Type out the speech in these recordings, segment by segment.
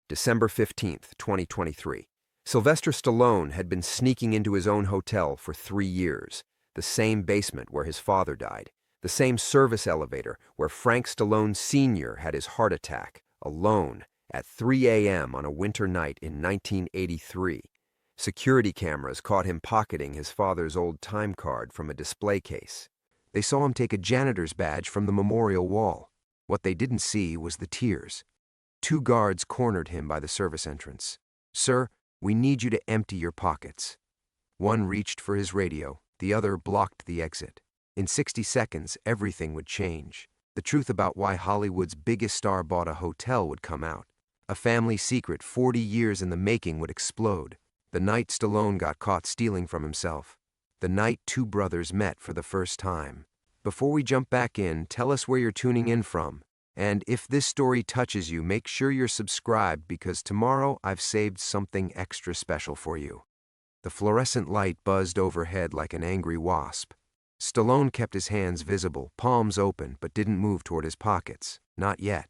December 15th, 2023. Sylvester Stallone had been sneaking into his own hotel for 3 years, the same basement where his father died, the same service elevator where Frank Stallone Sr. had his heart attack, alone, at 3 a.m. on a winter night in 1983. Security cameras caught him pocketing his father's old time card from a display case. They saw him take a janitor's badge from the memorial wall. What they didn't see was the tears. 2 guards cornered him by the service entrance. "Sir, we need you to empty your pockets." One reached for his radio, the other blocked the exit. In 60 seconds, everything would change. The truth about why Hollywood's biggest star bought a hotel would come out. A family secret 40 years in the making would explode. The night Stallone got caught stealing from himself. The night 2 brothers met for the first time. Before we jump back in, tell us where you're tuning in from. And if this story touches you, make sure you're subscribed because tomorrow I've saved something extra special for you. The fluorescent light buzzed overhead like an angry wasp. Stallone kept his hands visible, palms open, but didn't move toward his pockets. Not yet.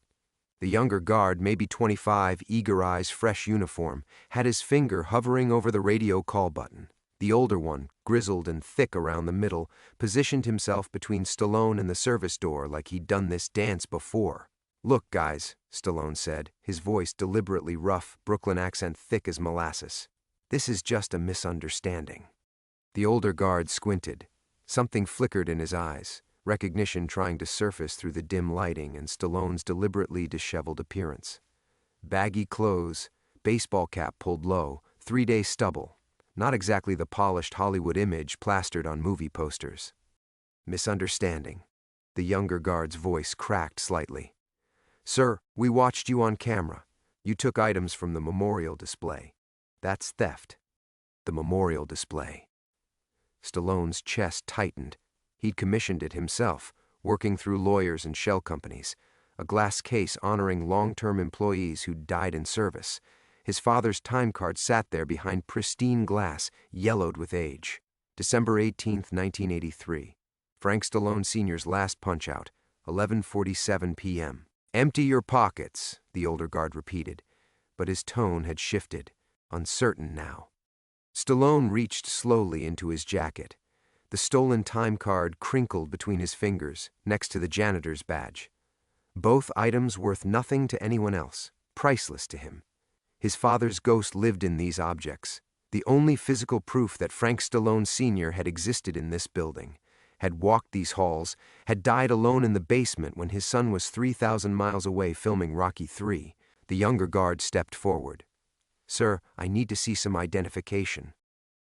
The younger guard, maybe 25, eager eyes, fresh uniform, had his finger hovering over the radio call button. The older one, grizzled and thick around the middle, positioned himself between Stallone and the service door like he'd done this dance before. "Look, guys," Stallone said, his voice deliberately rough, Brooklyn accent thick as molasses. "This is just a misunderstanding." The older guard squinted. Something flickered in his eyes, recognition trying to surface through the dim lighting and Stallone's deliberately disheveled appearance. Baggy clothes, baseball cap pulled low, 3-day stubble. Not exactly the polished Hollywood image plastered on movie posters. "Misunderstanding." The younger guard's voice cracked slightly. "Sir, we watched you on camera. You took items from the memorial display. That's theft." The memorial display. Stallone's chest tightened. He'd commissioned it himself, working through lawyers and shell companies. A glass case honoring long-term employees who'd died in service. His father's time card sat there behind pristine glass, yellowed with age. December 18th, 1983. Frank Stallone Sr.'s last punch-out, 11:47 p.m. "Empty your pockets," the older guard repeated, but his tone had shifted, uncertain now. Stallone reached slowly into his jacket. The stolen time card crinkled between his fingers, next to the janitor's badge. Both items worth nothing to anyone else, priceless to him. His father's ghost lived in these objects, the only physical proof that Frank Stallone Sr. had existed in this building, had walked these halls, had died alone in the basement when his son was 3,000 miles away filming Rocky III. The younger guard stepped forward. "Sir, I need to see some identification."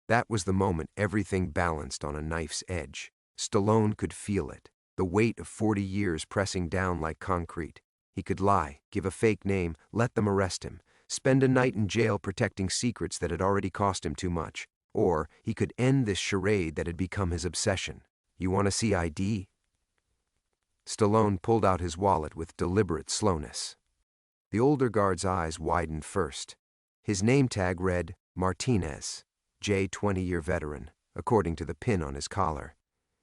That was the moment everything balanced on a knife's edge. Stallone could feel it, the weight of 40 years pressing down like concrete. He could lie, give a fake name, let them arrest him. Spend a night in jail protecting secrets that had already cost him too much. Or he could end this charade that had become his obsession. "You want to see ID?" Stallone pulled out his wallet with deliberate slowness. The older guard's eyes widened first. His name tag read, Martinez, J. 20-year veteran, according to the pin on his collar.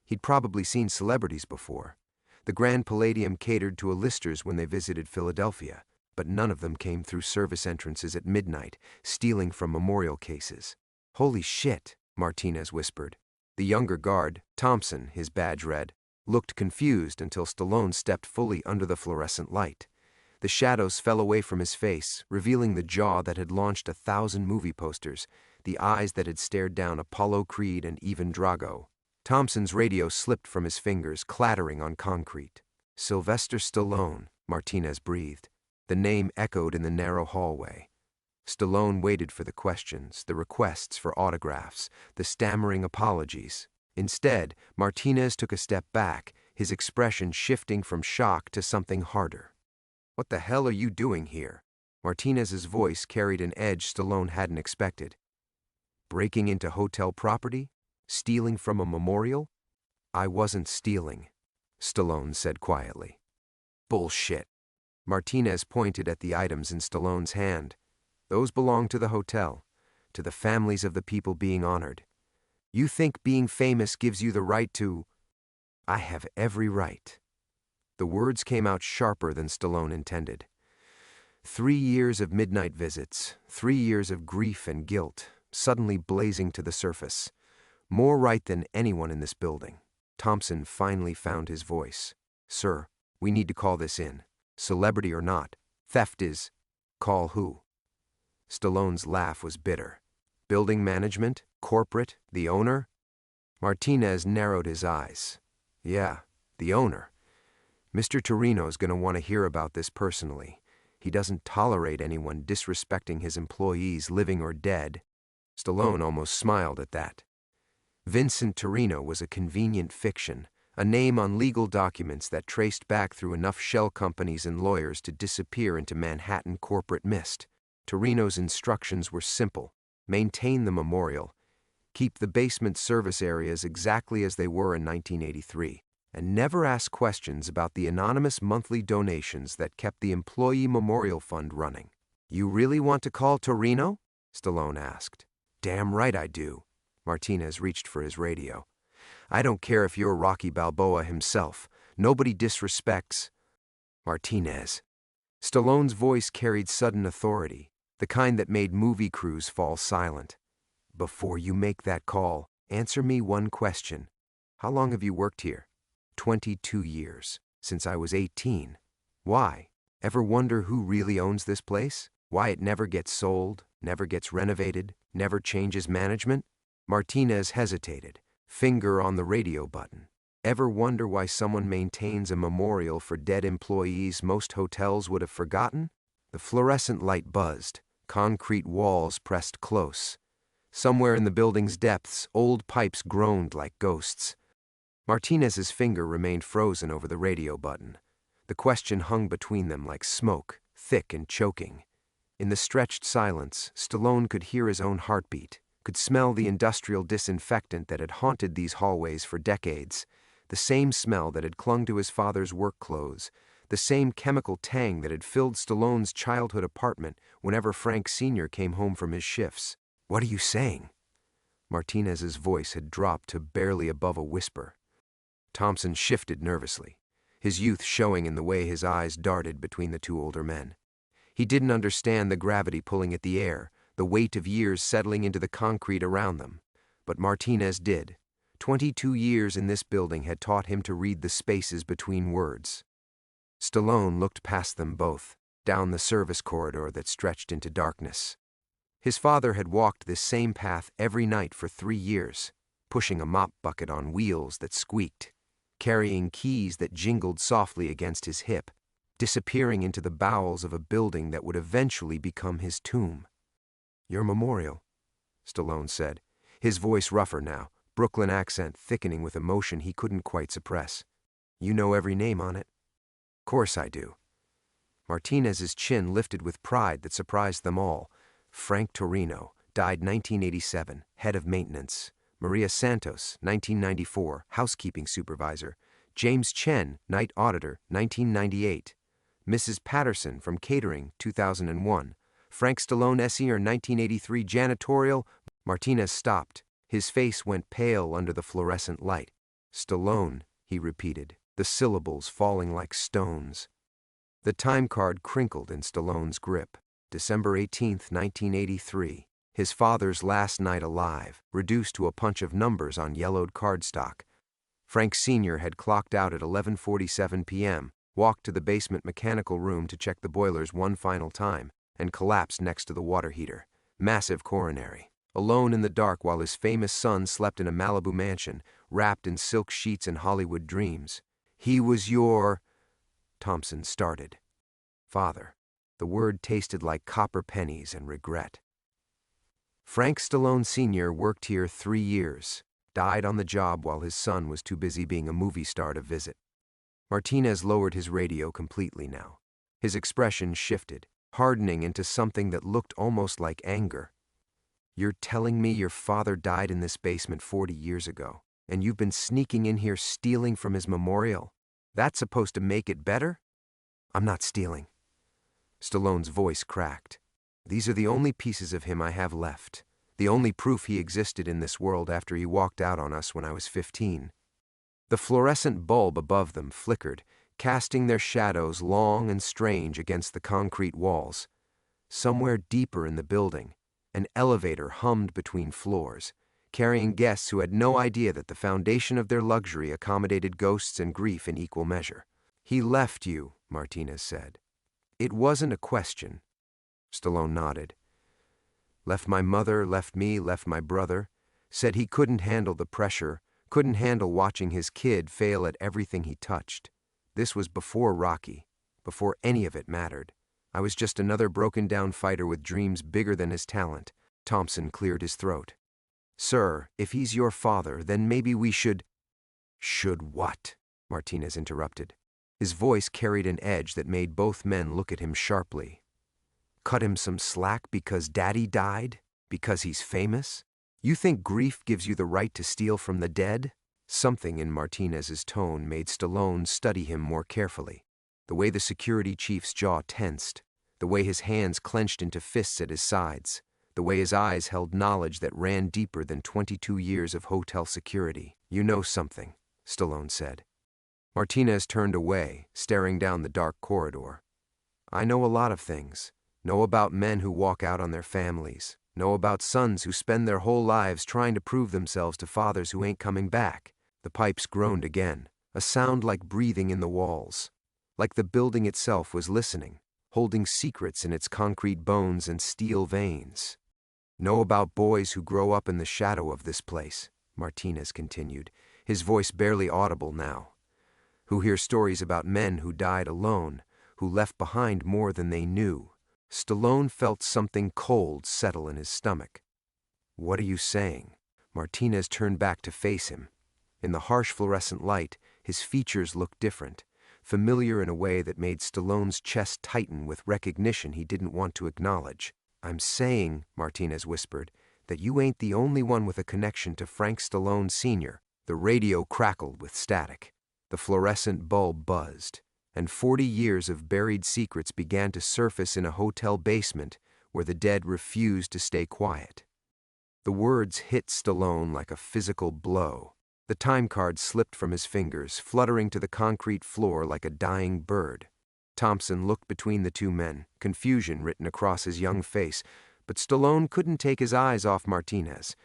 He'd probably seen celebrities before. The Grand Palladium catered to A-listers when they visited Philadelphia, but none of them came through service entrances at midnight, stealing from memorial cases. "Holy shit," Martinez whispered. The younger guard, Thompson, his badge read, looked confused until Stallone stepped fully under the fluorescent light. The shadows fell away from his face, revealing the jaw that had launched 1,000 movie posters, the eyes that had stared down Apollo Creed and even Drago. Thompson's radio slipped from his fingers, clattering on concrete. "Sylvester Stallone," Martinez breathed. The name echoed in the narrow hallway. Stallone waited for the questions, the requests for autographs, the stammering apologies. Instead, Martinez took a step back, his expression shifting from shock to something harder. "What the hell are you doing here?" Martinez's voice carried an edge Stallone hadn't expected. "Breaking into hotel property? Stealing from a memorial?" "I wasn't stealing," Stallone said quietly. "Bullshit." Martinez pointed at the items in Stallone's hand. "Those belong to the hotel, to the families of the people being honored. You think being famous gives you the right to—" "I have every right." The words came out sharper than Stallone intended. 3 years of midnight visits, 3 years of grief and guilt, suddenly blazing to the surface. More right than anyone in this building. Thompson finally found his voice. "Sir, we need to call this in. Celebrity or not, theft is—" "Call who?" Stallone's laugh was bitter. "Building management? Corporate? The owner?" Martinez narrowed his eyes. "Yeah, the owner. Mr. Torino's going to want to hear about this personally. He doesn't tolerate anyone disrespecting his employees, living or dead." Stallone almost smiled at that. Vincent Torino was a convenient fiction, a name on legal documents that traced back through enough shell companies and lawyers to disappear into Manhattan corporate mist. Torino's instructions were simple: maintain the memorial, keep the basement service areas exactly as they were in 1983, and never ask questions about the anonymous monthly donations that kept the Employee Memorial Fund running. "You really want to call Torino?" Stallone asked. "Damn right I do." Martinez reached for his radio. "I don't care if you're Rocky Balboa himself. Nobody disrespects—" "Martinez." Stallone's voice carried sudden authority, the kind that made movie crews fall silent. "Before you make that call, answer me one question. How long have you worked here?" 22 years, since I was 18. "Why? Ever wonder who really owns this place? Why it never gets sold, never gets renovated, never changes management?" Martinez hesitated, finger on the radio button. "Ever wonder why someone maintains a memorial for dead employees most hotels would have forgotten?" The fluorescent light buzzed, concrete walls pressed close. Somewhere in the building's depths, old pipes groaned like ghosts. Martinez's finger remained frozen over the radio button. The question hung between them like smoke, thick and choking. In the stretched silence, Stallone could hear his own heartbeat, could smell the industrial disinfectant that had haunted these hallways for decades, the same smell that had clung to his father's work clothes, the same chemical tang that had filled Stallone's childhood apartment whenever Frank Sr. came home from his shifts. "What are you saying?" Martinez's voice had dropped to barely above a whisper. Thompson shifted nervously, his youth showing in the way his eyes darted between the two older men. He didn't understand the gravity pulling at the air, the weight of years settling into the concrete around them. But Martinez did. 22 years in this building had taught him to read the spaces between words. Stallone looked past them both, down the service corridor that stretched into darkness. His father had walked this same path every night for 3 years, pushing a mop bucket on wheels that squeaked, carrying keys that jingled softly against his hip, disappearing into the bowels of a building that would eventually become his tomb. "Your memorial," Stallone said, his voice rougher now, Brooklyn accent thickening with emotion he couldn't quite suppress. "You know every name on it?" "Course I do." Martinez's chin lifted with pride that surprised them all. Frank Torino, died 1987, head of maintenance. Maria Santos, 1994, housekeeping supervisor. James Chen, night auditor, 1998. Mrs. Patterson from catering, 2001. Frank Stallone Sr., 1983, janitorial. Martinez stopped. His face went pale under the fluorescent light. "Stallone," he repeated, the syllables falling like stones. The time card crinkled in Stallone's grip. December 18, 1983. His father's last night alive, reduced to a punch of numbers on yellowed cardstock. Frank Sr. had clocked out at 11:47 p.m., walked to the basement mechanical room to check the boilers one final time, and collapsed next to the water heater. Massive coronary. Alone in the dark while his famous son slept in a Malibu mansion, wrapped in silk sheets and Hollywood dreams. "He was your—" Thompson started. "Father." The word tasted like copper pennies and regret. Frank Stallone Sr. worked here 3 years, died on the job while his son was too busy being a movie star to visit. Martinez lowered his radio completely now. His expression shifted, hardening into something that looked almost like anger. "You're telling me your father died in this basement 40 years ago, and you've been sneaking in here stealing from his memorial? That's supposed to make it better?" "I'm not stealing." Stallone's voice cracked. "These are the only pieces of him I have left, the only proof he existed in this world after he walked out on us when I was 15. The fluorescent bulb above them flickered, casting their shadows long and strange against the concrete walls. Somewhere deeper in the building, an elevator hummed between floors, carrying guests who had no idea that the foundation of their luxury accommodated ghosts and grief in equal measure. "He left you," Martinez said. "It wasn't a question." Stallone nodded. "Left my mother, left me, left my brother. Said he couldn't handle the pressure, couldn't handle watching his kid fail at everything he touched. This was before Rocky, before any of it mattered. I was just another broken-down fighter with dreams bigger than his talent." Thompson cleared his throat. "Sir, if he's your father, then maybe we should—" "Should what?" Martinez interrupted. His voice carried an edge that made both men look at him sharply. "Cut him some slack because Daddy died? Because he's famous? You think grief gives you the right to steal from the dead?" Something in Martinez's tone made Stallone study him more carefully. The way the security chief's jaw tensed, the way his hands clenched into fists at his sides, the way his eyes held knowledge that ran deeper than 22 years of hotel security. "You know something," Stallone said. Martinez turned away, staring down the dark corridor. "I know a lot of things. Know about men who walk out on their families. Know about sons who spend their whole lives trying to prove themselves to fathers who ain't coming back." The pipes groaned again, a sound like breathing in the walls. Like the building itself was listening, holding secrets in its concrete bones and steel veins. "Know about boys who grow up in the shadow of this place," Martinez continued, his voice barely audible now. "Who hear stories about men who died alone, who left behind more than they knew." Stallone felt something cold settle in his stomach. "What are you saying?" Martinez turned back to face him. In the harsh fluorescent light, his features looked different, familiar in a way that made Stallone's chest tighten with recognition he didn't want to acknowledge. "I'm saying," Martinez whispered, "that you ain't the only one with a connection to Frank Stallone Sr." The radio crackled with static. The fluorescent bulb buzzed, and 40 years of buried secrets began to surface in a hotel basement where the dead refused to stay quiet. The words hit Stallone like a physical blow. The time card slipped from his fingers, fluttering to the concrete floor like a dying bird. Thompson looked between the two men, confusion written across his young face, but Stallone couldn't take his eyes off Martinez.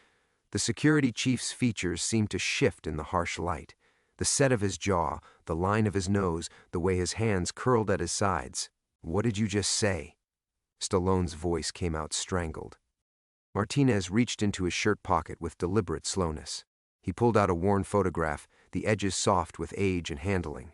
The security chief's features seemed to shift in the harsh light. The set of his jaw, the line of his nose, the way his hands curled at his sides. "What did you just say?" Stallone's voice came out strangled. Martinez reached into his shirt pocket with deliberate slowness. He pulled out a worn photograph, the edges soft with age and handling.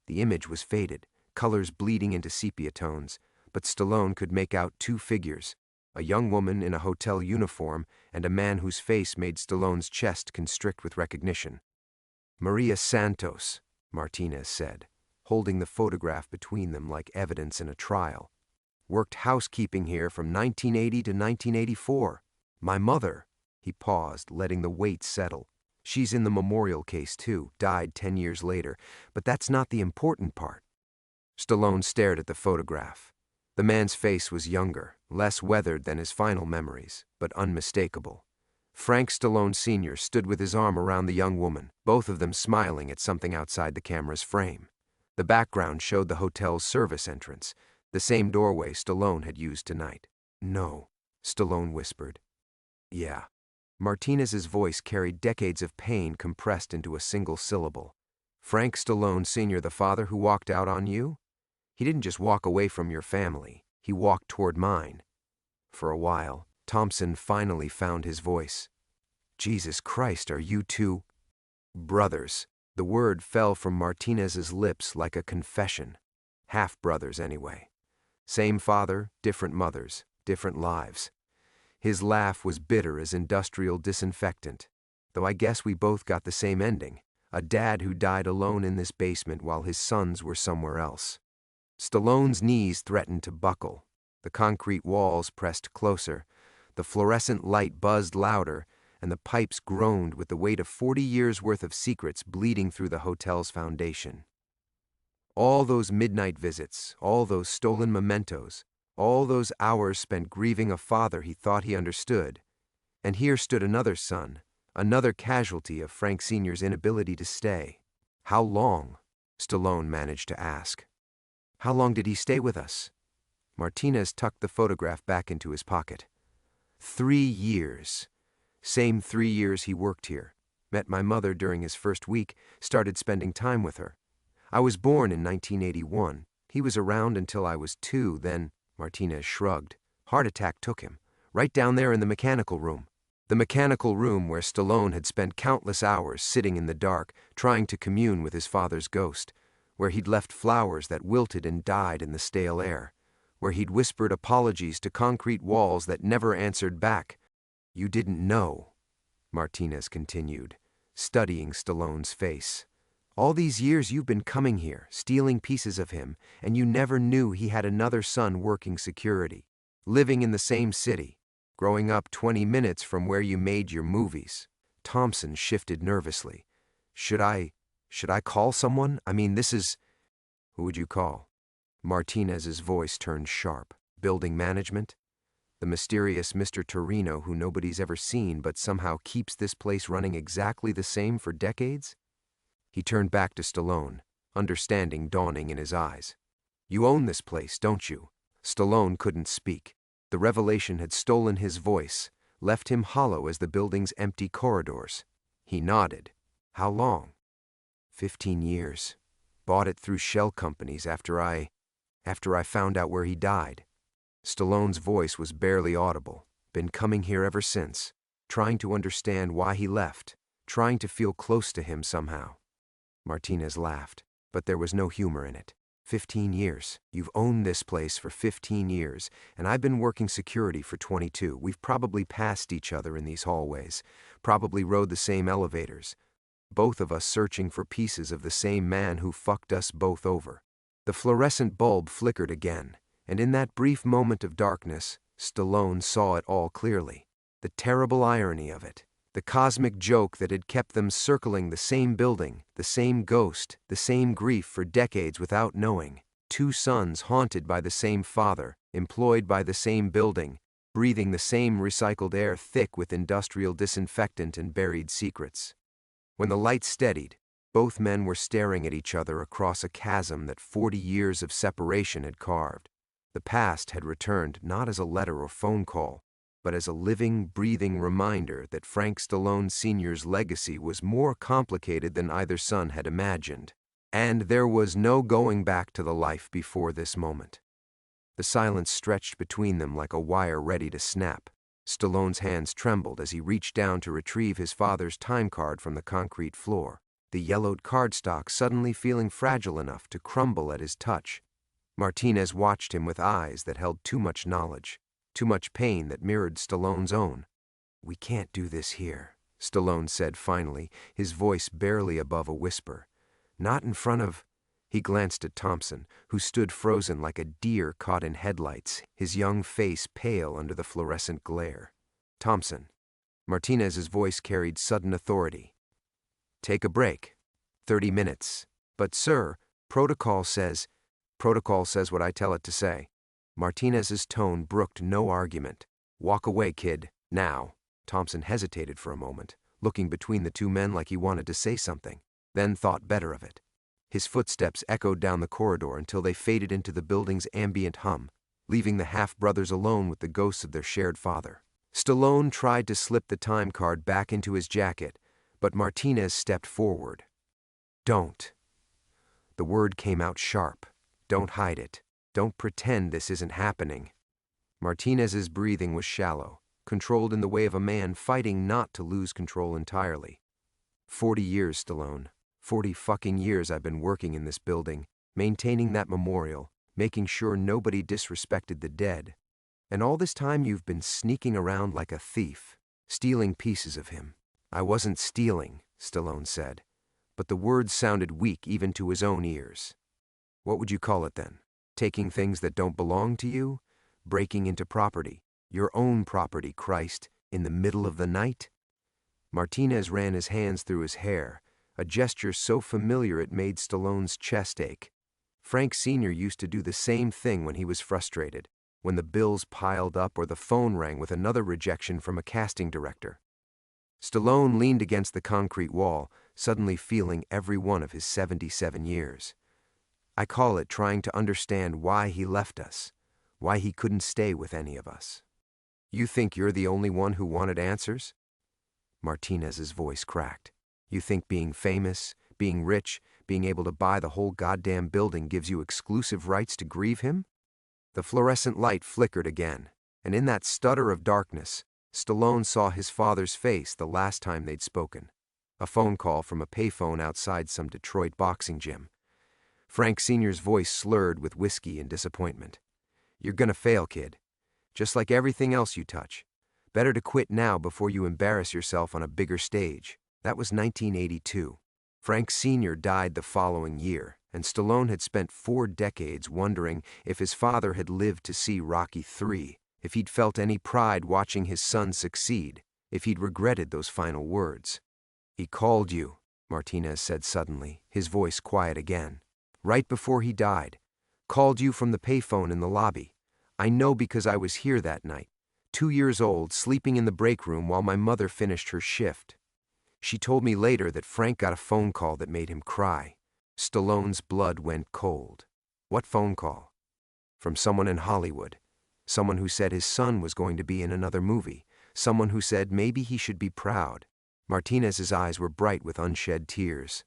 The image was faded, colors bleeding into sepia tones, but Stallone could make out two figures, a young woman in a hotel uniform and a man whose face made Stallone's chest constrict with recognition. "Maria Santos," Martinez said, holding the photograph between them like evidence in a trial. "Worked housekeeping here from 1980 to 1984. My mother," he paused, letting the weight settle. "She's in the memorial case too, died 10 years later, but that's not the important part." Stallone stared at the photograph. The man's face was younger, less weathered than his final memories, but unmistakable. Frank Stallone Sr. stood with his arm around the young woman, both of them smiling at something outside the camera's frame. The background showed the hotel's service entrance, the same doorway Stallone had used tonight. "No," Stallone whispered. "Yeah." Martinez's voice carried decades of pain compressed into a single syllable. "Frank Stallone Sr., the father who walked out on you? He didn't just walk away from your family, he walked toward mine." For a while, Thompson finally found his voice. "Jesus Christ, are you two brothers?" The word fell from Martinez's lips like a confession. Half-brothers, anyway. Same father, different mothers, different lives. His laugh was bitter as industrial disinfectant. "Though I guess we both got the same ending. A dad who died alone in this basement while his sons were somewhere else." Stallone's knees threatened to buckle. The concrete walls pressed closer. The fluorescent light buzzed louder, and the pipes groaned with the weight of 40 years' worth of secrets bleeding through the hotel's foundation. All those midnight visits, all those stolen mementos, all those hours spent grieving a father he thought he understood. And here stood another son, another casualty of Frank Sr.'s inability to stay. How long? Stallone managed to ask. How long did he stay with us? Martinez tucked the photograph back into his pocket. 3 years. Same 3 years he worked here. Met my mother during his first week, started spending time with her. I was born in 1981. He was around until I was 2, then, Martinez shrugged. Heart attack took him, right down there in the mechanical room. The mechanical room where Stallone had spent countless hours sitting in the dark, trying to commune with his father's ghost, where he'd left flowers that wilted and died in the stale air, where he'd whispered apologies to concrete walls that never answered back. You didn't know, Martinez continued, studying Stallone's face. All these years you've been coming here, stealing pieces of him, and you never knew he had another son working security, living in the same city, growing up 20 minutes from where you made your movies. Thompson shifted nervously. Should I call someone? I mean, this is... Who would you call? Martinez's voice turned sharp. Building management? The mysterious Mr. Torino who nobody's ever seen but somehow keeps this place running exactly the same for decades? He turned back to Stallone, understanding dawning in his eyes. You own this place, don't you? Stallone couldn't speak. The revelation had stolen his voice, left him hollow as the building's empty corridors. He nodded. How long? 15 years. Bought it through shell companies after I found out where he died. Stallone's voice was barely audible. Been coming here ever since, trying to understand why he left, trying to feel close to him somehow. Martinez laughed, but there was no humor in it. 15 years. You've owned this place for 15 years, and I've been working security for 22. We've probably passed each other in these hallways, probably rode the same elevators, both of us searching for pieces of the same man who fucked us both over. The fluorescent bulb flickered again, and in that brief moment of darkness, Stallone saw it all clearly. The terrible irony of it. The cosmic joke that had kept them circling the same building, the same ghost, the same grief for decades without knowing. 2 sons haunted by the same father, employed by the same building, breathing the same recycled air thick with industrial disinfectant and buried secrets. When the light steadied, both men were staring at each other across a chasm that 40 years of separation had carved. The past had returned not as a letter or phone call, but as a living, breathing reminder that Frank Stallone Sr.'s legacy was more complicated than either son had imagined. And there was no going back to the life before this moment. The silence stretched between them like a wire ready to snap. Stallone's hands trembled as he reached down to retrieve his father's time card from the concrete floor, the yellowed cardstock suddenly feeling fragile enough to crumble at his touch. Martinez watched him with eyes that held too much knowledge, too much pain that mirrored Stallone's own. We can't do this here, Stallone said finally, his voice barely above a whisper. Not in front of... He glanced at Thompson, who stood frozen like a deer caught in headlights, his young face pale under the fluorescent glare. Thompson. Martinez's voice carried sudden authority. Take a break. 30 minutes. But sir, protocol says what I tell it to say. Martinez's tone brooked no argument. Walk away, kid, now. Thompson hesitated for a moment, looking between the 2 men like he wanted to say something, then thought better of it. His footsteps echoed down the corridor until they faded into the building's ambient hum, leaving the half-brothers alone with the ghosts of their shared father. Stallone tried to slip the time card back into his jacket, but Martinez stepped forward. Don't. The word came out sharp. Don't hide it. Don't pretend this isn't happening. Martinez's breathing was shallow, controlled in the way of a man fighting not to lose control entirely. 40 years, Stallone. 40 fucking years I've been working in this building, maintaining that memorial, making sure nobody disrespected the dead. And all this time you've been sneaking around like a thief, stealing pieces of him. I wasn't stealing, Stallone said, but the words sounded weak even to his own ears. What would you call it then? Taking things that don't belong to you? Breaking into property, your own property, Christ, in the middle of the night? Martinez ran his hands through his hair, a gesture so familiar it made Stallone's chest ache. Frank Sr. used to do the same thing when he was frustrated, when the bills piled up or the phone rang with another rejection from a casting director. Stallone leaned against the concrete wall, suddenly feeling every one of his 77 years. I call it trying to understand why he left us, why he couldn't stay with any of us. You think you're the only one who wanted answers? Martinez's voice cracked. You think being famous, being rich, being able to buy the whole goddamn building gives you exclusive rights to grieve him? The fluorescent light flickered again, and in that stutter of darkness, Stallone saw his father's face the last time they'd spoken. A phone call from a payphone outside some Detroit boxing gym. Frank Sr.'s voice slurred with whiskey and disappointment. You're gonna fail, kid. Just like everything else you touch. Better to quit now before you embarrass yourself on a bigger stage. That was 1982. Frank Sr. died the following year, and Stallone had spent 4 decades wondering if his father had lived to see Rocky III, if he'd felt any pride watching his son succeed, if he'd regretted those final words. He called you, Martinez said suddenly, his voice quiet again. Right before he died. Called you from the payphone in the lobby. I know because I was here that night, 2 years old, sleeping in the break room while my mother finished her shift. She told me later that Frank got a phone call that made him cry. Stallone's blood went cold. What phone call? From someone in Hollywood. Someone who said his son was going to be in another movie. Someone who said maybe he should be proud. Martinez's eyes were bright with unshed tears.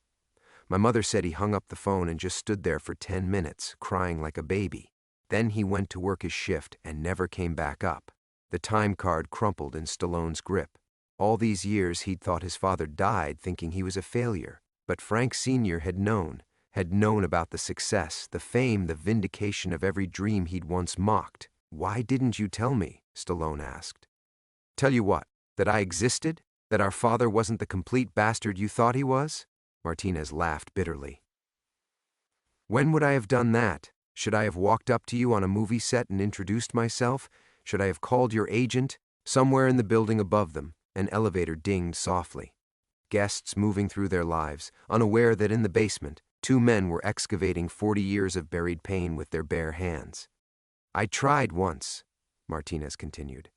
My mother said he hung up the phone and just stood there for 10 minutes, crying like a baby. Then he went to work his shift and never came back up. The time card crumpled in Stallone's grip. All these years he'd thought his father died thinking he was a failure. But Frank Sr. had known about the success, the fame, the vindication of every dream he'd once mocked. Why didn't you tell me? Stallone asked. Tell you what, that I existed? That our father wasn't the complete bastard you thought he was? Martinez laughed bitterly. When would I have done that? Should I have walked up to you on a movie set and introduced myself? Should I have called your agent? Somewhere in the building above them, an elevator dinged softly. Guests moving through their lives, unaware that in the basement, 2 men were excavating 40 years of buried pain with their bare hands. I tried once, Martinez continued.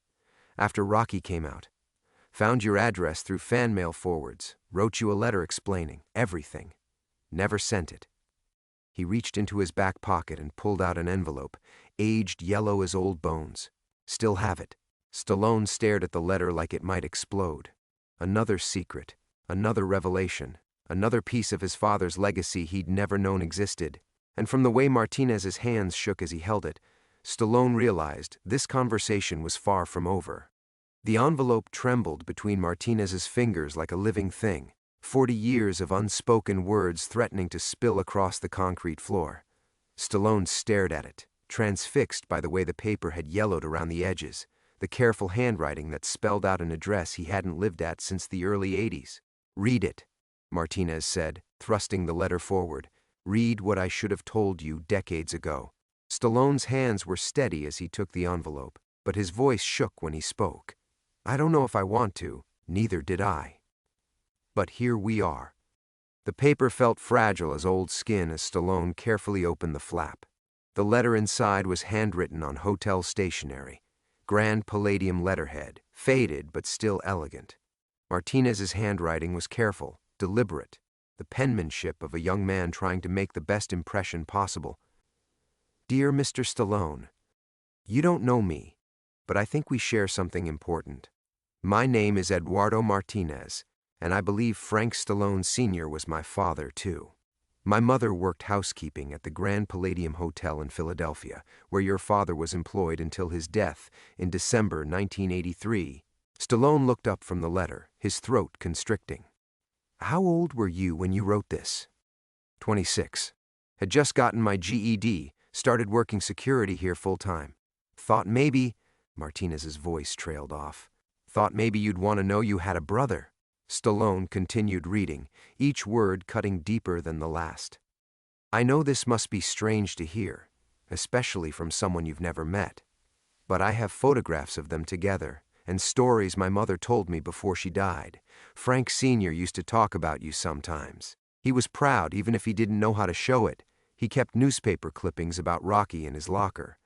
After Rocky came out. Found your address through fan mail forwards, wrote you a letter explaining everything. Never sent it. He reached into his back pocket and pulled out an envelope, aged yellow as old bones. Still have it. Stallone stared at the letter like it might explode. Another secret, another revelation, another piece of his father's legacy he'd never known existed. And from the way Martinez's hands shook as he held it, Stallone realized this conversation was far from over. The envelope trembled between Martinez's fingers like a living thing, 40 years of unspoken words threatening to spill across the concrete floor. Stallone stared at it, transfixed by the way the paper had yellowed around the edges, the careful handwriting that spelled out an address he hadn't lived at since the early 80s. Read it, Martinez said, thrusting the letter forward. Read what I should have told you decades ago. Stallone's hands were steady as he took the envelope, but his voice shook when he spoke. I don't know if I want to, neither did I. But here we are. The paper felt fragile as old skin as Stallone carefully opened the flap. The letter inside was handwritten on hotel stationery, grand palladium letterhead, faded but still elegant. Martinez's handwriting was careful, deliberate, the penmanship of a young man trying to make the best impression possible. Dear Mr. Stallone, you don't know me, but I think we share something important. My name is Eduardo Martinez, and I believe Frank Stallone Sr. was my father, too. My mother worked housekeeping at the Grand Palladium Hotel in Philadelphia, where your father was employed until his death in December 1983. Stallone looked up from the letter, his throat constricting. How old were you when you wrote this? 26. Had just gotten my GED, started working security here full-time. Thought maybe, Martinez's voice trailed off, thought maybe you'd want to know you had a brother. Stallone continued reading, each word cutting deeper than the last. I know this must be strange to hear, especially from someone you've never met. But I have photographs of them together, and stories my mother told me before she died. Frank Sr. used to talk about you sometimes. He was proud even if he didn't know how to show it. He kept newspaper clippings about Rocky in his locker.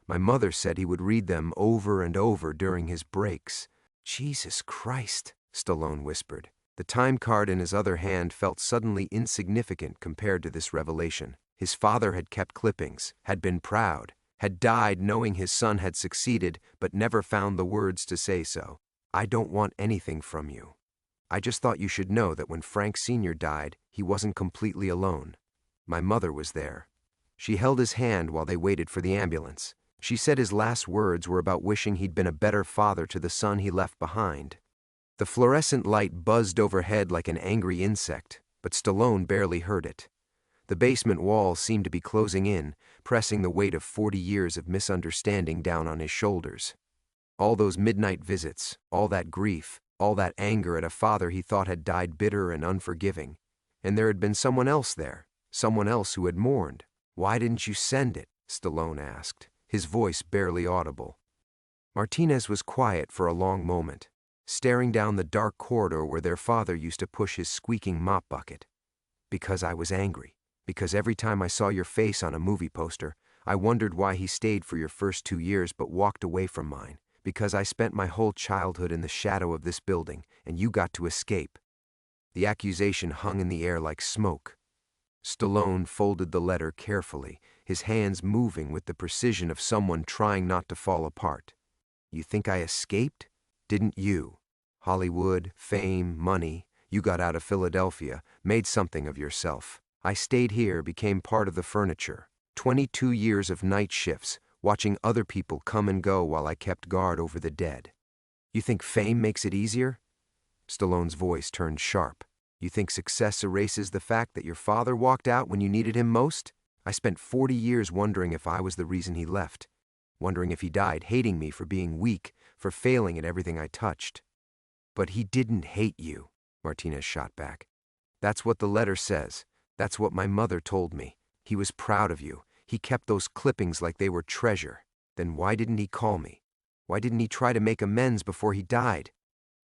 My mother said he would read them over and over during his breaks. Jesus Christ, Stallone whispered. The time card in his other hand felt suddenly insignificant compared to this revelation. His father had kept clippings, had been proud, had died knowing his son had succeeded, but never found the words to say so. I don't want anything from you. I just thought you should know that when Frank Sr. died, he wasn't completely alone. My mother was there. She held his hand while they waited for the ambulance. She said his last words were about wishing he'd been a better father to the son he left behind. The fluorescent light buzzed overhead like an angry insect, but Stallone barely heard it. The basement walls seemed to be closing in, pressing the weight of 40 years of misunderstanding down on his shoulders. All those midnight visits, all that grief, all that anger at a father he thought had died bitter and unforgiving. And there had been someone else there, someone else who had mourned. Why didn't you send it? Stallone asked, his voice barely audible. Martinez was quiet for a long moment, staring down the dark corridor where their father used to push his squeaking mop bucket. Because I was angry. Because every time I saw your face on a movie poster, I wondered why he stayed for your first 2 years but walked away from mine. Because I spent my whole childhood in the shadow of this building, and you got to escape. The accusation hung in the air like smoke. Stallone folded the letter carefully, his hands moving with the precision of someone trying not to fall apart. You think I escaped? Didn't you? Hollywood, fame, money. You got out of Philadelphia, made something of yourself. I stayed here, became part of the furniture. 22 years of night shifts, watching other people come and go while I kept guard over the dead. You think fame makes it easier? Stallone's voice turned sharp. You think success erases the fact that your father walked out when you needed him most? I spent 40 years wondering if I was the reason he left. Wondering if he died hating me for being weak, for failing at everything I touched. But he didn't hate you, Martinez shot back. That's what the letter says. That's what my mother told me. He was proud of you. He kept those clippings like they were treasure. Then why didn't he call me? Why didn't he try to make amends before he died?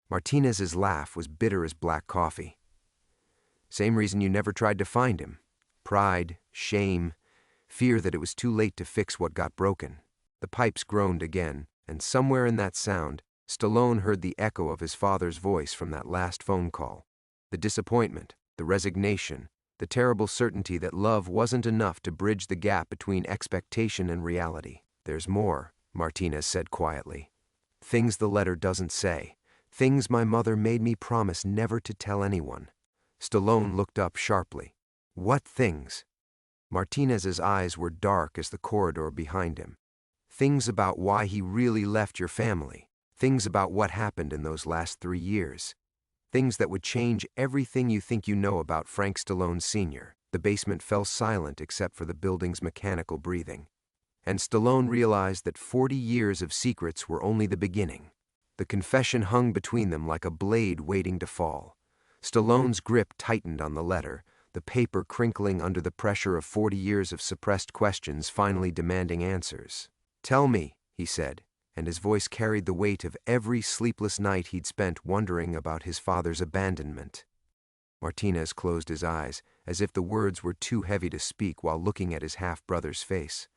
Martinez's laugh was bitter as black coffee. Same reason you never tried to find him. Pride, shame, fear that it was too late to fix what got broken. The pipes groaned again, and somewhere in that sound, Stallone heard the echo of his father's voice from that last phone call. The disappointment, the resignation, the terrible certainty that love wasn't enough to bridge the gap between expectation and reality. There's more, Martinez said quietly. Things the letter doesn't say. Things my mother made me promise never to tell anyone. Stallone looked up sharply. What things? Martinez's eyes were dark as the corridor behind him. Things about why he really left your family. Things about what happened in those last 3 years. Things that would change everything you think you know about Frank Stallone Sr. The basement fell silent except for the building's mechanical breathing. And Stallone realized that 40 years of secrets were only the beginning. The confession hung between them like a blade waiting to fall. Stallone's grip tightened on the letter, the paper crinkling under the pressure of 40 years of suppressed questions finally demanding answers. Tell me, he said, and his voice carried the weight of every sleepless night he'd spent wondering about his father's abandonment. Martinez closed his eyes, as if the words were too heavy to speak while looking at his half-brother's face.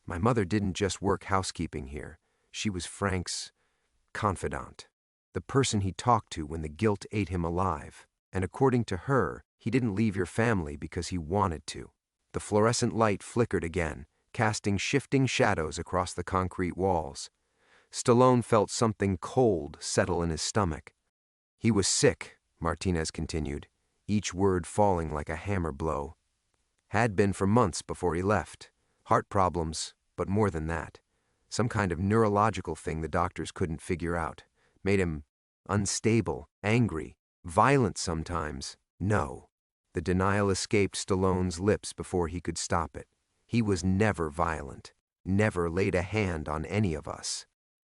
My mother didn't just work housekeeping here. She was Frank's confidant, the person he talked to when the guilt ate him alive. And according to her, he didn't leave your family because he wanted to. The fluorescent light flickered again, casting shifting shadows across the concrete walls. Stallone felt something cold settle in his stomach. He was sick, Martinez continued, each word falling like a hammer blow. Had been for months before he left. Heart problems, but more than that. Some kind of neurological thing the doctors couldn't figure out. Made him unstable, angry, violent sometimes. No. The denial escaped Stallone's lips before he could stop it. He was never violent, never laid a hand on any of us.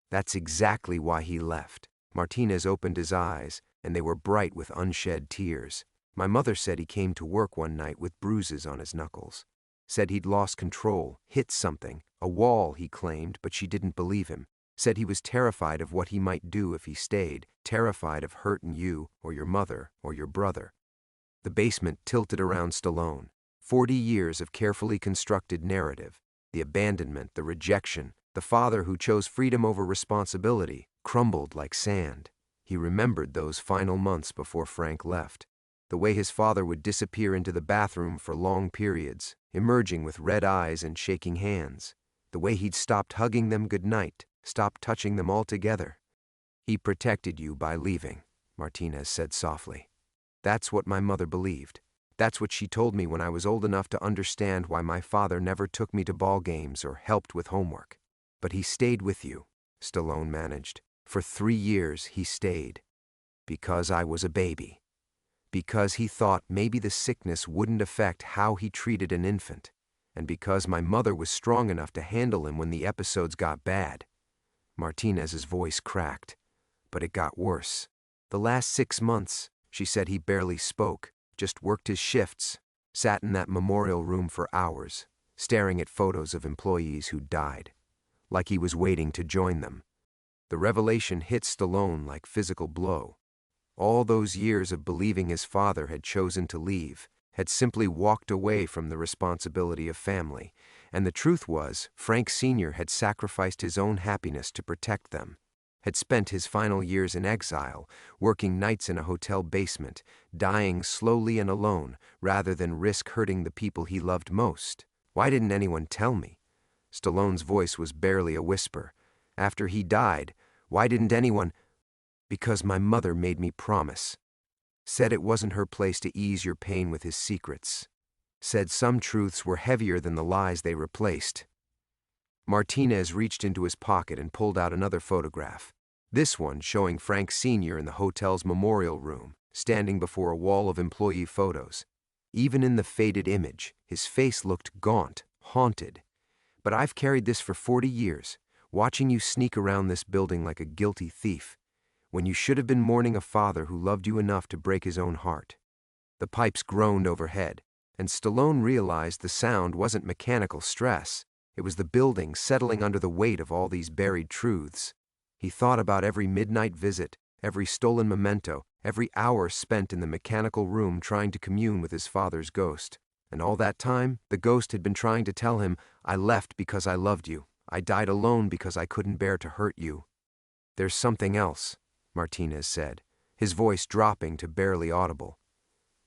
That's exactly why he left. Martinez opened his eyes, and they were bright with unshed tears. My mother said he came to work one night with bruises on his knuckles. Said he'd lost control, hit something, a wall, he claimed, but she didn't believe him. Said he was terrified of what he might do if he stayed, terrified of hurting you or your mother or your brother. The basement tilted around Stallone. 40 years of carefully constructed narrative, the abandonment, the rejection, the father who chose freedom over responsibility, crumbled like sand. He remembered those final months before Frank left. The way his father would disappear into the bathroom for long periods, emerging with red eyes and shaking hands. The way he'd stopped hugging them goodnight, stopped touching them altogether. "He protected you by leaving," Martinez said softly. "That's what my mother believed. That's what she told me when I was old enough to understand why my father never took me to ball games or helped with homework. But he stayed with you," Stallone managed. "For 3 years he stayed. Because I was a baby. Because he thought maybe the sickness wouldn't affect how he treated an infant. And because my mother was strong enough to handle him when the episodes got bad." Martinez's voice cracked. "But it got worse. The last 6 months," she said, "he barely spoke, just worked his shifts, sat in that memorial room for hours, staring at photos of employees who died, like he was waiting to join them." The revelation hit Stallone like physical blow. All those years of believing his father had chosen to leave, had simply walked away from the responsibility of family, and the truth was, Frank Sr. had sacrificed his own happiness to protect them, had spent his final years in exile, working nights in a hotel basement, dying slowly and alone, rather than risk hurting the people he loved most. "Why didn't anyone tell me?" Stallone's voice was barely a whisper. "After he died, why didn't anyone—" "Because my mother made me promise. Said it wasn't her place to ease your pain with his secrets. Said some truths were heavier than the lies they replaced." Martinez reached into his pocket and pulled out another photograph. This one showing Frank Sr. in the hotel's memorial room, standing before a wall of employee photos. Even in the faded image, his face looked gaunt, haunted. "But I've carried this for 40 years, watching you sneak around this building like a guilty thief, when you should have been mourning a father who loved you enough to break his own heart." The pipes groaned overhead, and Stallone realized the sound wasn't mechanical stress. It was the building settling under the weight of all these buried truths. He thought about every midnight visit, every stolen memento, every hour spent in the mechanical room trying to commune with his father's ghost. And all that time, the ghost had been trying to tell him, "I left because I loved you. I died alone because I couldn't bear to hurt you." "There's something else," Martinez said, his voice dropping to barely audible.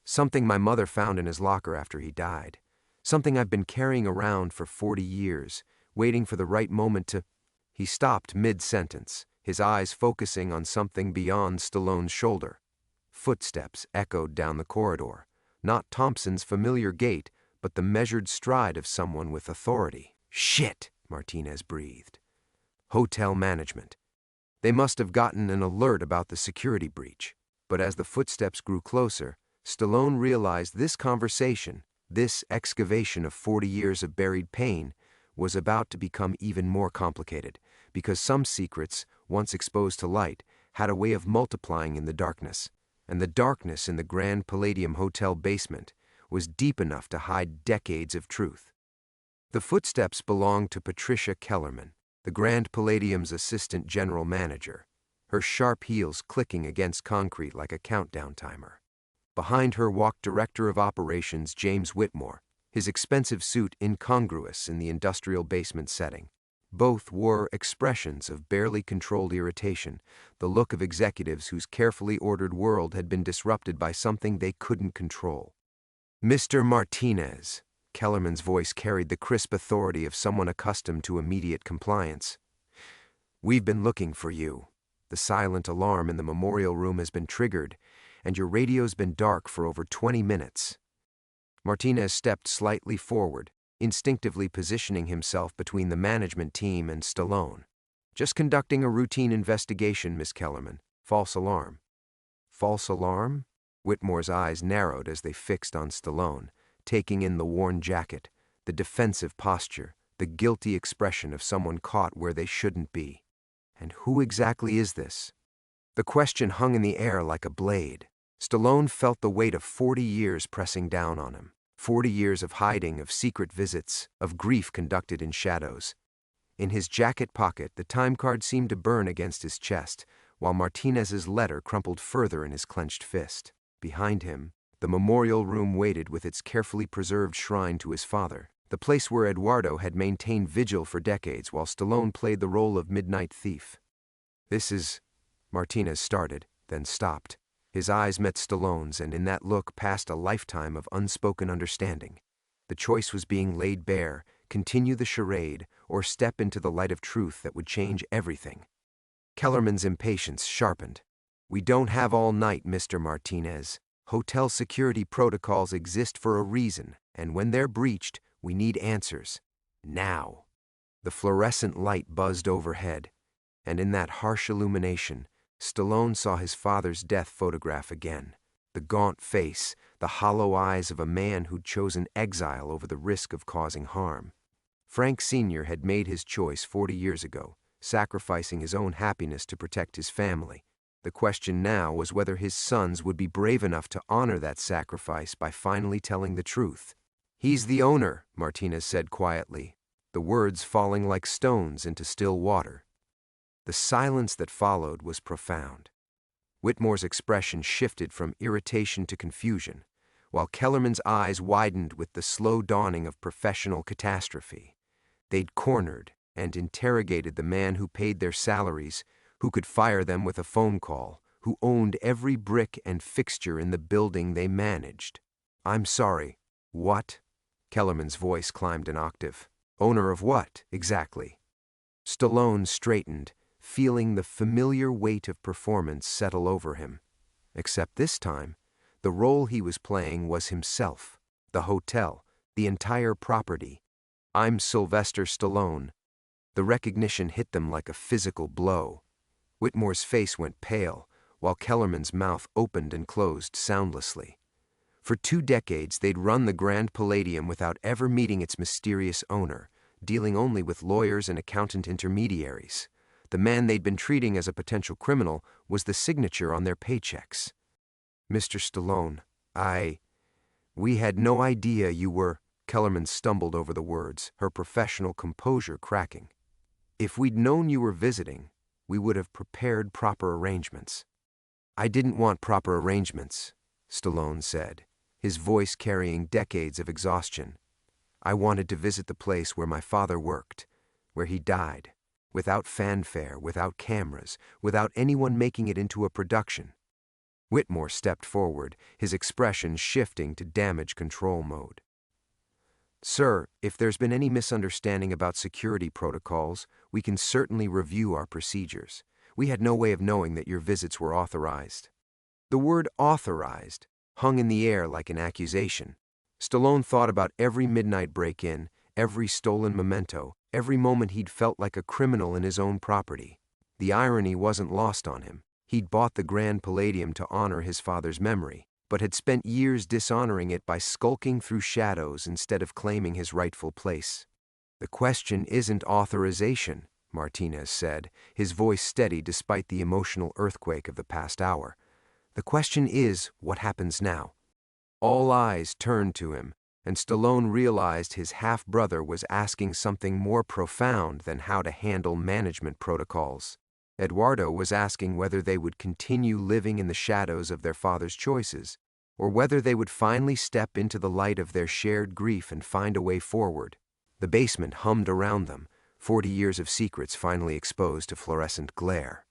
"Something my mother found in his locker after he died. Something I've been carrying around for 40 years, waiting for the right moment to—" He stopped mid-sentence, his eyes focusing on something beyond Stallone's shoulder. Footsteps echoed down the corridor. Not Thompson's familiar gait, but the measured stride of someone with authority. "Shit!" Martinez breathed. Hotel management. They must have gotten an alert about the security breach. But as the footsteps grew closer, Stallone realized this conversation, this excavation of 40 years of buried pain, was about to become even more complicated, because some secrets, once exposed to light, had a way of multiplying in the darkness. And the darkness in the Grand Palladium Hotel basement was deep enough to hide decades of truth. The footsteps belonged to Patricia Kellerman, the Grand Palladium's assistant general manager, her sharp heels clicking against concrete like a countdown timer. Behind her walked Director of Operations James Whitmore, his expensive suit incongruous in the industrial basement setting. Both wore expressions of barely controlled irritation, the look of executives whose carefully ordered world had been disrupted by something they couldn't control. "Mr. Martinez," Kellerman's voice carried the crisp authority of someone accustomed to immediate compliance. "We've been looking for you. The silent alarm in the memorial room has been triggered, and your radio's been dark for over 20 minutes. Martinez stepped slightly forward, instinctively positioning himself between the management team and Stallone. "Just conducting a routine investigation, Miss Kellerman. False alarm." "False alarm?" Whitmore's eyes narrowed as they fixed on Stallone, taking in the worn jacket, the defensive posture, the guilty expression of someone caught where they shouldn't be. "And who exactly is this?" The question hung in the air like a blade. Stallone felt the weight of 40 years pressing down on him. 40 years of hiding, of secret visits, of grief conducted in shadows. In his jacket pocket, the time card seemed to burn against his chest, while Martinez's letter crumpled further in his clenched fist. Behind him, the memorial room waited with its carefully preserved shrine to his father, the place where Eduardo had maintained vigil for decades while Stallone played the role of midnight thief. "This is—" Martinez started, then stopped. His eyes met Stallone's, and in that look passed a lifetime of unspoken understanding. The choice was being laid bare: continue the charade, or step into the light of truth that would change everything. Kellerman's impatience sharpened. "We don't have all night, Mr. Martinez. Hotel security protocols exist for a reason, and when they're breached, we need answers. Now." The fluorescent light buzzed overhead, and in that harsh illumination, Stallone saw his father's death photograph again. The gaunt face, the hollow eyes of a man who'd chosen exile over the risk of causing harm. Frank Sr. had made his choice 40 years ago, sacrificing his own happiness to protect his family. The question now was whether his sons would be brave enough to honor that sacrifice by finally telling the truth. "He's the owner," Martinez said quietly, the words falling like stones into still water. The silence that followed was profound. Whitmore's expression shifted from irritation to confusion, while Kellerman's eyes widened with the slow dawning of professional catastrophe. They'd cornered and interrogated the man who paid their salaries, who could fire them with a phone call, who owned every brick and fixture in the building they managed. "I'm sorry. What?" Kellerman's voice climbed an octave. "Owner of what, exactly?" Stallone straightened, feeling the familiar weight of performance settle over him. Except this time, the role he was playing was himself, the hotel, the entire property. "I'm Sylvester Stallone." The recognition hit them like a physical blow. Whitmore's face went pale, while Kellerman's mouth opened and closed soundlessly. For 2 decades, they'd run the Grand Palladium without ever meeting its mysterious owner, dealing only with lawyers and accountant intermediaries. The man they'd been treating as a potential criminal was the signature on their paychecks. "Mr. Stallone, we had no idea you were—" Kellerman stumbled over the words, her professional composure cracking. "If we'd known you were visiting, we would have prepared proper arrangements." "I didn't want proper arrangements," Stallone said, his voice carrying decades of exhaustion. "I wanted to visit the place where my father worked, where he died, without fanfare, without cameras, without anyone making it into a production." Whitmore stepped forward, his expression shifting to damage control mode. "Sir, if there's been any misunderstanding about security protocols, we can certainly review our procedures. We had no way of knowing that your visits were authorized." The word "authorized" hung in the air like an accusation. Stallone thought about every midnight break-in, every stolen memento, every moment he'd felt like a criminal in his own property. The irony wasn't lost on him. He'd bought the Grand Palladium to honor his father's memory, but had spent years dishonoring it by skulking through shadows instead of claiming his rightful place. "The question isn't authorization," Martinez said, his voice steady despite the emotional earthquake of the past hour. "The question is, what happens now?" All eyes turned to him, and Stallone realized his half-brother was asking something more profound than how to handle management protocols. Eduardo was asking whether they would continue living in the shadows of their father's choices, or whether they would finally step into the light of their shared grief and find a way forward. The basement hummed around them, 40 years of secrets finally exposed to fluorescent glare.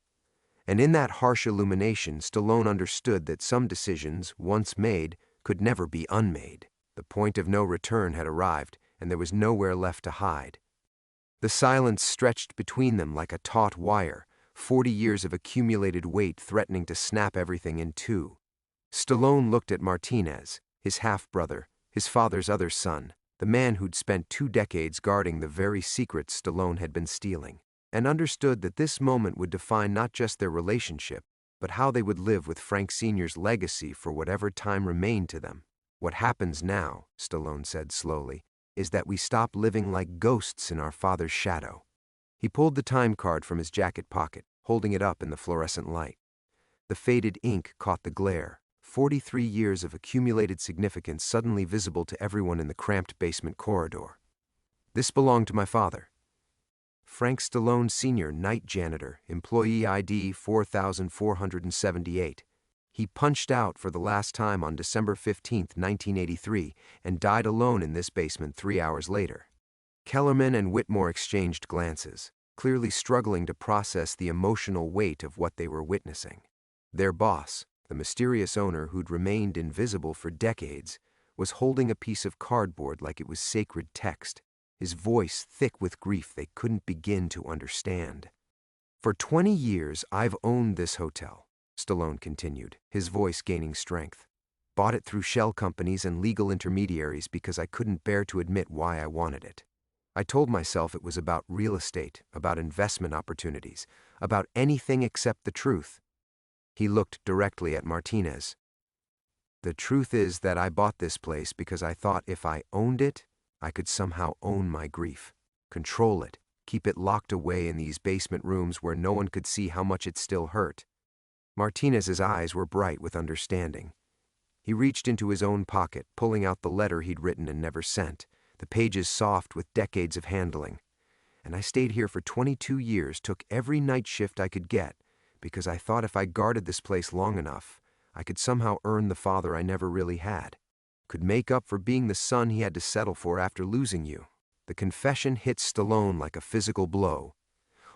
And in that harsh illumination, Stallone understood that some decisions, once made, could never be unmade. The point of no return had arrived, and there was nowhere left to hide. The silence stretched between them like a taut wire, 40 years of accumulated weight threatening to snap everything in two. Stallone looked at Martinez, his half-brother, his father's other son, the man who'd spent 2 decades guarding the very secrets Stallone had been stealing, and understood that this moment would define not just their relationship, but how they would live with Frank Sr.'s legacy for whatever time remained to them. "What happens now," Stallone said slowly, "is that we stop living like ghosts in our father's shadow." He pulled the time card from his jacket pocket, holding it up in the fluorescent light. The faded ink caught the glare, 43 years of accumulated significance suddenly visible to everyone in the cramped basement corridor. "This belonged to my father. Frank Stallone Sr., night janitor, employee ID 4478. He punched out for the last time on December 15, 1983, and died alone in this basement 3 hours later." Kellerman and Whitmore exchanged glances. clearly struggling to process the emotional weight of what they were witnessing. Their boss, the mysterious owner who'd remained invisible for decades, was holding a piece of cardboard like it was sacred text, his voice thick with grief they couldn't begin to understand. "For 20 years, I've owned this hotel," Stallone continued, his voice gaining strength. "Bought it through shell companies and legal intermediaries because I couldn't bear to admit why I wanted it. I told myself it was about real estate, about investment opportunities, about anything except the truth." He looked directly at Martinez. "The truth is that I bought this place because I thought if I owned it, I could somehow own my grief, control it, keep it locked away in these basement rooms where no one could see how much it still hurt." Martinez's eyes were bright with understanding. He reached into his own pocket, pulling out the letter he'd written and never sent, the pages soft with decades of handling. "And I stayed here for 22 years, took every night shift I could get, because I thought if I guarded this place long enough, I could somehow earn the father I never really had, could make up for being the son he had to settle for after losing you." The confession hit Stallone like a physical blow.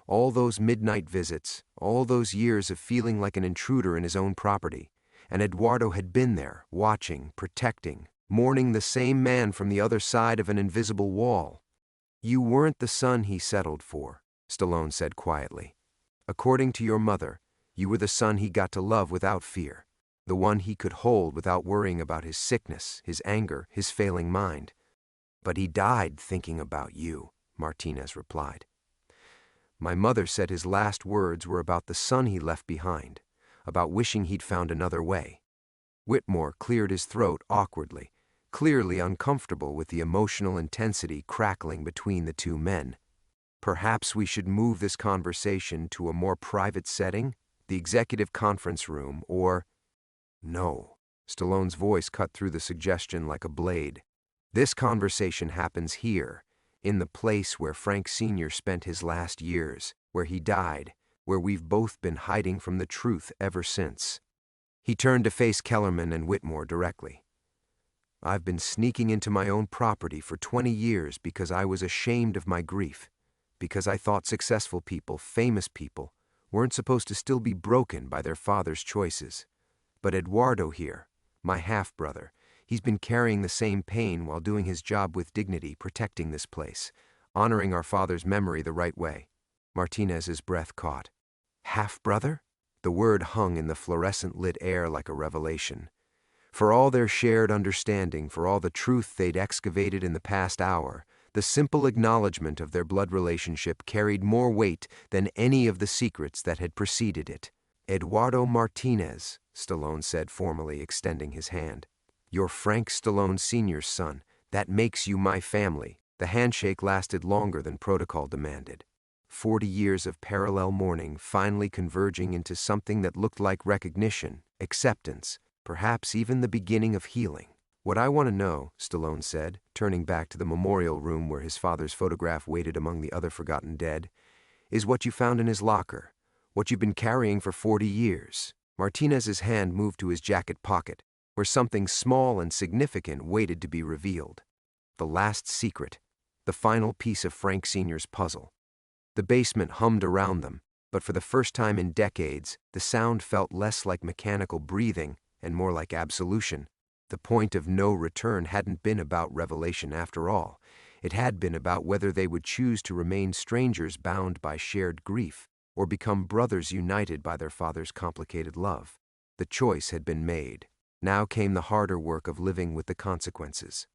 All those midnight visits, all those years of feeling like an intruder in his own property, and Eduardo had been there, watching, protecting, mourning the same man from the other side of an invisible wall. "You weren't the son he settled for," Stallone said quietly. "According to your mother, you were the son he got to love without fear, the one he could hold without worrying about his sickness, his anger, his failing mind." "But he died thinking about you," Martinez replied. "My mother said his last words were about the son he left behind, about wishing he'd found another way." Whitmore cleared his throat awkwardly, clearly uncomfortable with the emotional intensity crackling between the two men. "Perhaps we should move this conversation to a more private setting, the executive conference room, or—" "No." Stallone's voice cut through the suggestion like a blade. "This conversation happens here, in the place where Frank Sr. spent his last years, where he died, where we've both been hiding from the truth ever since." He turned to face Kellerman and Whitmore directly. "I've been sneaking into my own property for 20 years because I was ashamed of my grief, because I thought successful people, famous people, weren't supposed to still be broken by their father's choices. But Eduardo here, my half-brother, he's been carrying the same pain while doing his job with dignity, protecting this place, honoring our father's memory the right way." Martinez's breath caught. "Half-brother?" The word hung in the fluorescent-lit air like a revelation. For all their shared understanding, for all the truth they'd excavated in the past hour, the simple acknowledgement of their blood relationship carried more weight than any of the secrets that had preceded it. "Eduardo Martinez," Stallone said formally, extending his hand. "You're Frank Stallone Sr.'s son. That makes you my family." The handshake lasted longer than protocol demanded. 40 years of parallel mourning finally converging into something that looked like recognition, acceptance, perhaps even the beginning of healing. "What I want to know," Stallone said, turning back to the memorial room where his father's photograph waited among the other forgotten dead, "is what you found in his locker, what you've been carrying for 40 years. Martinez's hand moved to his jacket pocket, where something small and significant waited to be revealed. The last secret, the final piece of Frank Sr.'s puzzle. The basement hummed around them, but for the first time in decades, the sound felt less like mechanical breathing and more like absolution. The point of no return hadn't been about revelation after all. It had been about whether they would choose to remain strangers bound by shared grief, or become brothers united by their father's complicated love. The choice had been made. Now came the harder work of living with the consequences.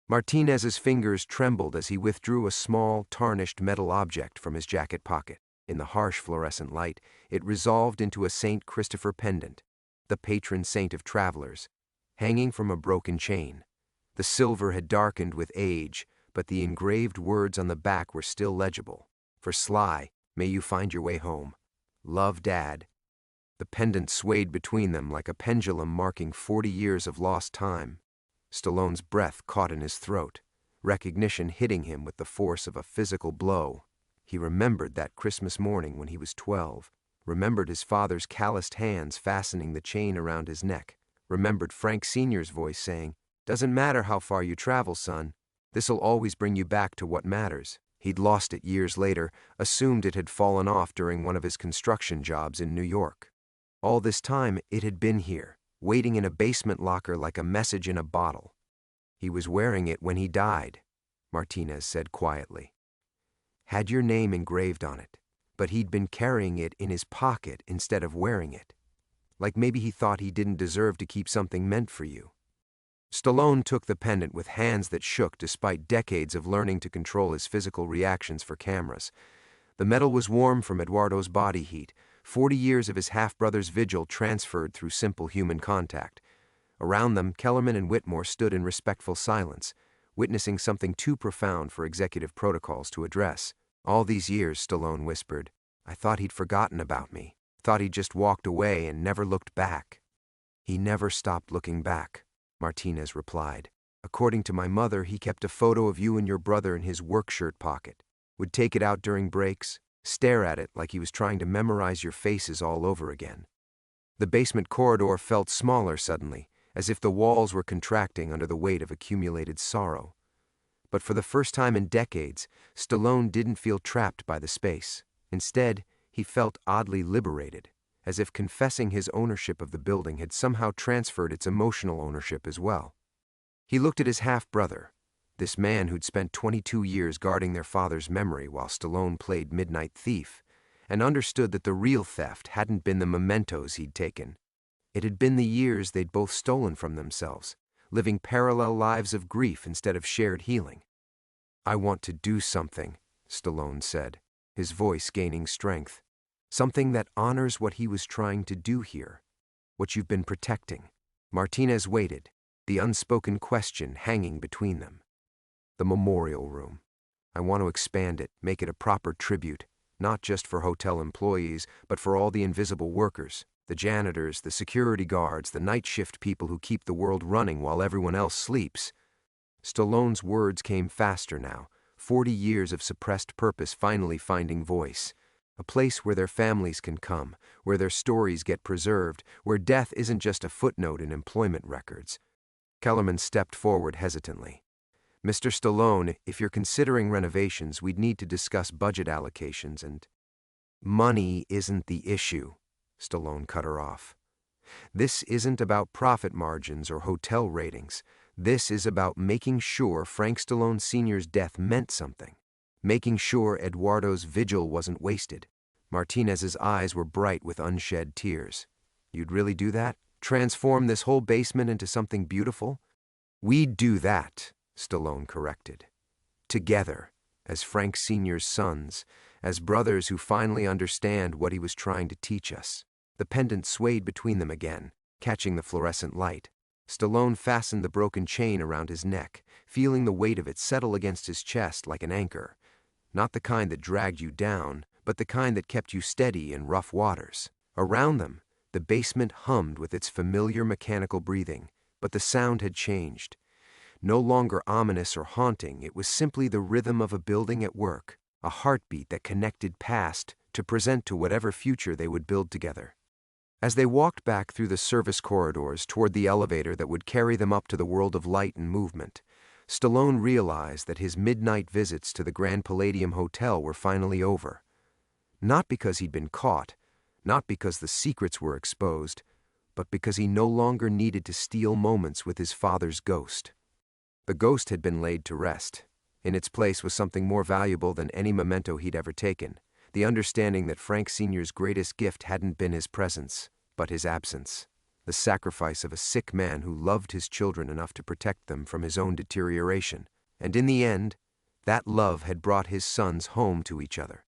Martinez's fingers trembled as he withdrew a small, tarnished metal object from his jacket pocket. In the harsh fluorescent light, it resolved into a St. Christopher pendant, the patron saint of travelers, hanging from a broken chain. The silver had darkened with age, but the engraved words on the back were still legible. "For Sly, may you find your way home. Love, Dad." The pendant swayed between them like a pendulum marking 40 years of lost time. Stallone's breath caught in his throat, recognition hitting him with the force of a physical blow. He remembered that Christmas morning when he was 12, remembered his father's calloused hands fastening the chain around his neck, remembered Frank Sr.'s voice saying, "Doesn't matter how far you travel, son, this'll always bring you back to what matters." He'd lost it years later, assumed it had fallen off during one of his construction jobs in New York. All this time, it had been here, waiting in a basement locker like a message in a bottle. He was wearing it when he died, Martinez said quietly. Had your name engraved on it, but he'd been carrying it in his pocket instead of wearing it. Like maybe he thought he didn't deserve to keep something meant for you. Stallone took the pendant with hands that shook despite decades of learning to control his physical reactions for cameras. The metal was warm from Eduardo's body heat, 40 years of his half-brother's vigil transferred through simple human contact. Around them, Kellerman and Whitmore stood in respectful silence, witnessing something too profound for executive protocols to address. All these years, Stallone whispered, I thought he'd forgotten about me, thought he'd just walked away and never looked back. He never stopped looking back, Martinez replied. According to my mother, he kept a photo of you and your brother in his work shirt pocket, would take it out during breaks, stare at it like he was trying to memorize your faces all over again. The basement corridor felt smaller suddenly, as if the walls were contracting under the weight of accumulated sorrow. But for the first time in decades, Stallone didn't feel trapped by the space. Instead, he felt oddly liberated, as if confessing his ownership of the building had somehow transferred its emotional ownership as well. He looked at his half-brother, this man who'd spent 22 years guarding their father's memory while Stallone played midnight thief, and understood that the real theft hadn't been the mementos he'd taken. It had been the years they'd both stolen from themselves, living parallel lives of grief instead of shared healing. I want to do something, Stallone said, his voice gaining strength. Something that honors what he was trying to do here, what you've been protecting. Martinez waited, the unspoken question hanging between them. The memorial room. I want to expand it, make it a proper tribute, not just for hotel employees, but for all the invisible workers, the janitors, the security guards, the night shift people who keep the world running while everyone else sleeps. Stallone's words came faster now, 40 years of suppressed purpose finally finding voice. A place where their families can come, where their stories get preserved, where death isn't just a footnote in employment records. Kellerman stepped forward hesitantly. Mr. Stallone, if you're considering renovations, we'd need to discuss budget allocations and... Money isn't the issue, Stallone cut her off. This isn't about profit margins or hotel ratings. This is about making sure Frank Stallone Sr.'s death meant something. Making sure Eduardo's vigil wasn't wasted. Martinez's eyes were bright with unshed tears. You'd really do that? Transform this whole basement into something beautiful? We'd do that, Stallone corrected. Together, as Frank Sr.'s sons, as brothers who finally understand what he was trying to teach us. The pendant swayed between them again, catching the fluorescent light. Stallone fastened the broken chain around his neck, feeling the weight of it settle against his chest like an anchor. Not the kind that dragged you down, but the kind that kept you steady in rough waters. Around them, the basement hummed with its familiar mechanical breathing, but the sound had changed. No longer ominous or haunting, it was simply the rhythm of a building at work, a heartbeat that connected past to present to whatever future they would build together. As they walked back through the service corridors toward the elevator that would carry them up to the world of light and movement, Stallone realized that his midnight visits to the Grand Palladium Hotel were finally over. Not because he'd been caught, not because the secrets were exposed, but because he no longer needed to steal moments with his father's ghost. The ghost had been laid to rest. In its place was something more valuable than any memento he'd ever taken, the understanding that Frank Sr.'s greatest gift hadn't been his presence, but his absence, the sacrifice of a sick man who loved his children enough to protect them from his own deterioration. And in the end, that love had brought his sons home to each other.